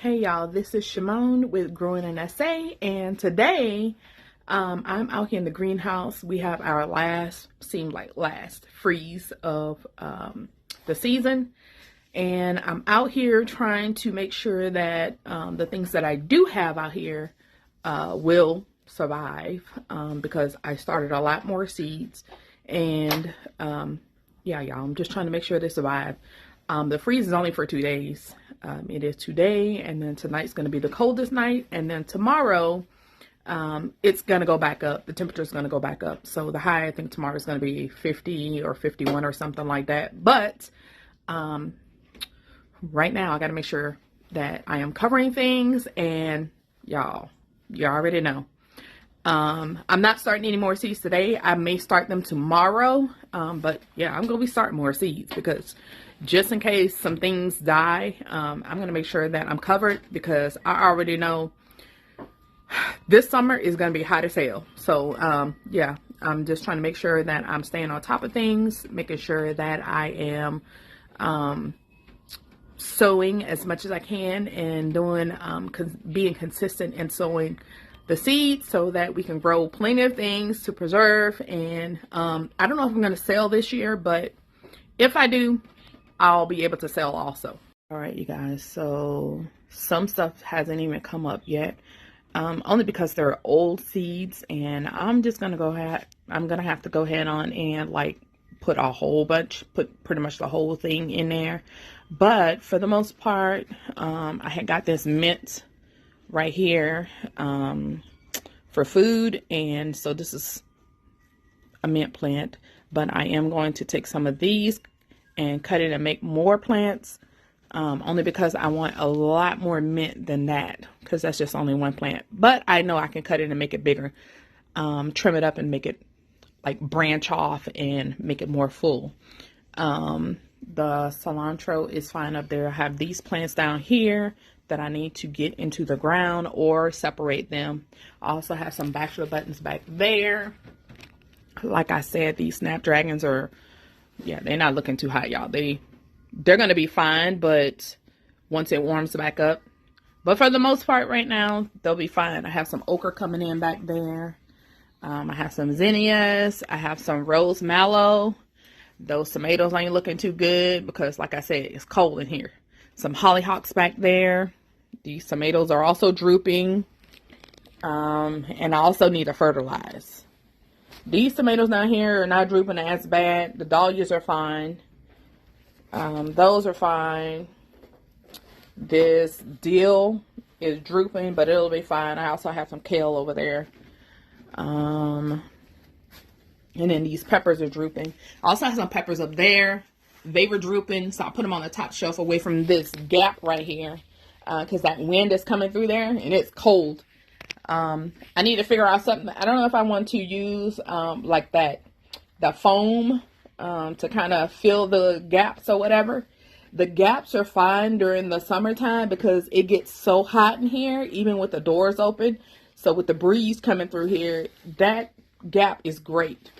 Hey y'all, this is Shamonn with Growing in SA, and today I'm out here in the greenhouse. We have our last freeze of the season, and I'm out here trying to make sure that the things that I do have out here will survive because I started a lot more seeds, and yeah, y'all, I'm just trying to make sure they survive. The freeze is only for 2 days. It is today, and then tonight's going to be the coldest night, and then tomorrow it's going to go back up. The temperature is going to go back up. So the high, I think tomorrow is going to be 50 or 51 or something like that. But right now I got to make sure that I am covering things, and y'all, you already know. I'm not starting any more seeds today. I may start them tomorrow, but yeah, I'm going to be starting more seeds because just in case some things die, I'm going to make sure that I'm covered because I already know this summer is going to be hot as hell. So, yeah, I'm just trying to make sure that I'm staying on top of things, making sure that I am sowing as much as I can and doing being consistent in sowing the seeds so that we can grow plenty of things to preserve. And I don't know if I'm going to sell this year, but if I do, I'll be able to sell also. All right, you guys, so some stuff hasn't even come up yet, only because they're old seeds, and I'm just gonna I'm gonna have to go ahead on and like put pretty much the whole thing in there. But for the most part, I had got this mint right here for food, and so this is a mint plant, but I am going to take some of these and cut it and make more plants, only because I want a lot more mint than that, because that's just only one plant. But I know I can cut it and make it bigger, trim it up and make it like branch off and make it more full. The cilantro is fine up there. I have these plants down here that I need to get into the ground or separate them. I also have some bachelor buttons back there. Like I said, these snapdragons are, yeah, they're not looking too hot, y'all. They're going to be fine, but once it warms back up. But for the most part right now, they'll be fine. I have some okra coming in back there. I have some zinnias. I have some rose mallow. Those tomatoes ain't looking too good because, like I said, it's cold in here. Some hollyhocks back there. These tomatoes are also drooping. And I also need to fertilize. These tomatoes down here are not drooping as bad. The dahlias are fine. Those are fine. This dill is drooping, but it'll be fine. I also have some kale over there. And then these peppers are drooping. I also have some peppers up there. They were drooping, so I put them on the top shelf away from this gap right here, because that wind is coming through there and it's cold. I need to figure out something. I don't know if I want to use like the foam to kind of fill the gaps or whatever. The gaps are fine during the summertime because it gets so hot in here, even with the doors open. So with the breeze coming through here, that gap is great.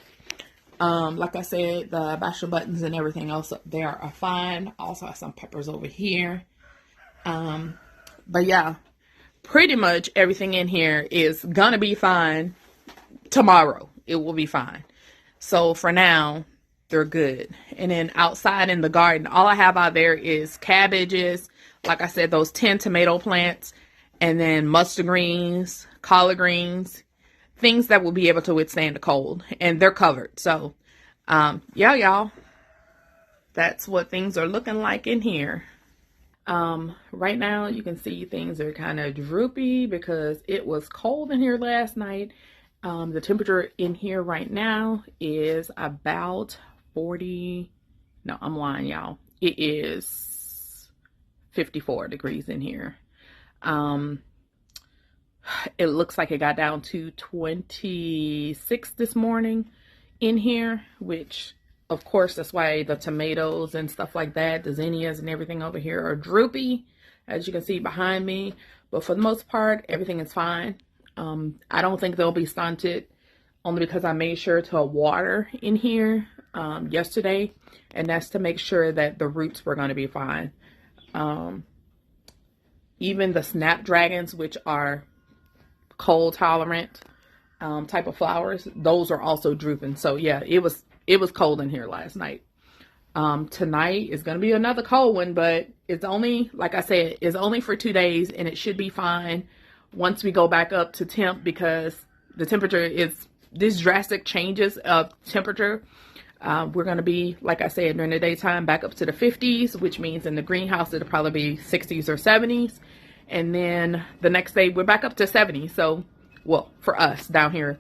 Like I said, the bachelor buttons and everything else up there are fine. I also have some peppers over here. But yeah, pretty much everything in here is gonna be fine tomorrow. It will be fine. So for now, they're good. And then outside in the garden, all I have out there is cabbages, like I said, those 10 tomato plants, and then mustard greens, collard greens, things that will be able to withstand the cold, and they're covered. So yeah, y'all, that's what things are looking like in here. Right now you can see things are kind of droopy because it was cold in here last night. The temperature in here right now is about 40. No, I'm lying, y'all. It is 54 degrees in here. It looks like it got down to 26 this morning in here, which of course, that's why the tomatoes and stuff like that, the zinnias and everything over here are droopy, as you can see behind me. But for the most part, everything is fine. I don't think they'll be stunted, only because I made sure to water in here yesterday, and that's to make sure that the roots were going to be fine. even the snapdragons, which are cold tolerant type of flowers, those are also drooping. So yeah, it was cold in here last night. Tonight is going to be another cold one, but it's only, like I said, it's only for 2 days, and it should be fine once we go back up to temp, because the temperature is, this drastic changes of temperature. We're going to be, like I said, during the daytime back up to the 50s, which means in the greenhouse it'll probably be 60s or 70s. And then the next day we're back up to 70. So, well, for us down here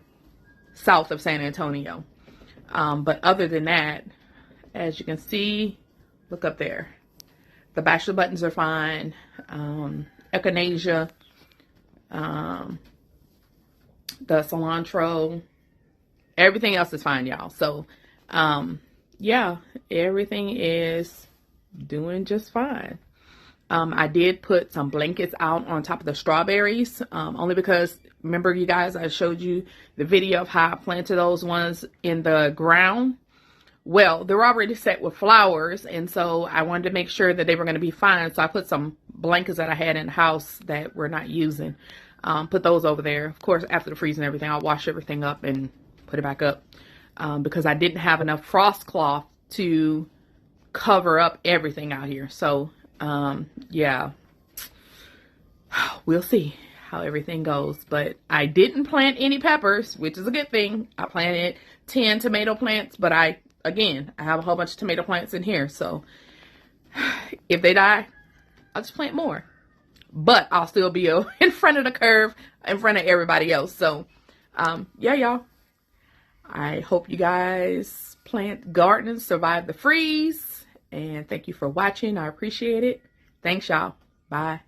south of San Antonio. But other than that, as you can see, look up there. The bachelor buttons are fine. Echinacea, the cilantro, everything else is fine, y'all. So, yeah, everything is doing just fine. I did put some blankets out on top of the strawberries, only because, remember you guys, I showed you the video of how I planted those ones in the ground. Well, they're already set with flowers, and so I wanted to make sure that they were going to be fine. So I put some blankets that I had in the house that we're not using, put those over there. Of course, after the freeze and everything, I'll wash everything up and put it back up, because I didn't have enough frost cloth to cover up everything out here. So, yeah, we'll see how everything goes. But I didn't plant any peppers, which is a good thing. I planted 10 tomato plants, but again, I have a whole bunch of tomato plants in here. So if they die, I'll just plant more. But I'll still be in front of the curve, in front of everybody else. So, yeah, y'all. I hope you guys plant gardens, survive the freeze. And thank you for watching. I appreciate it. Thanks, y'all. Bye.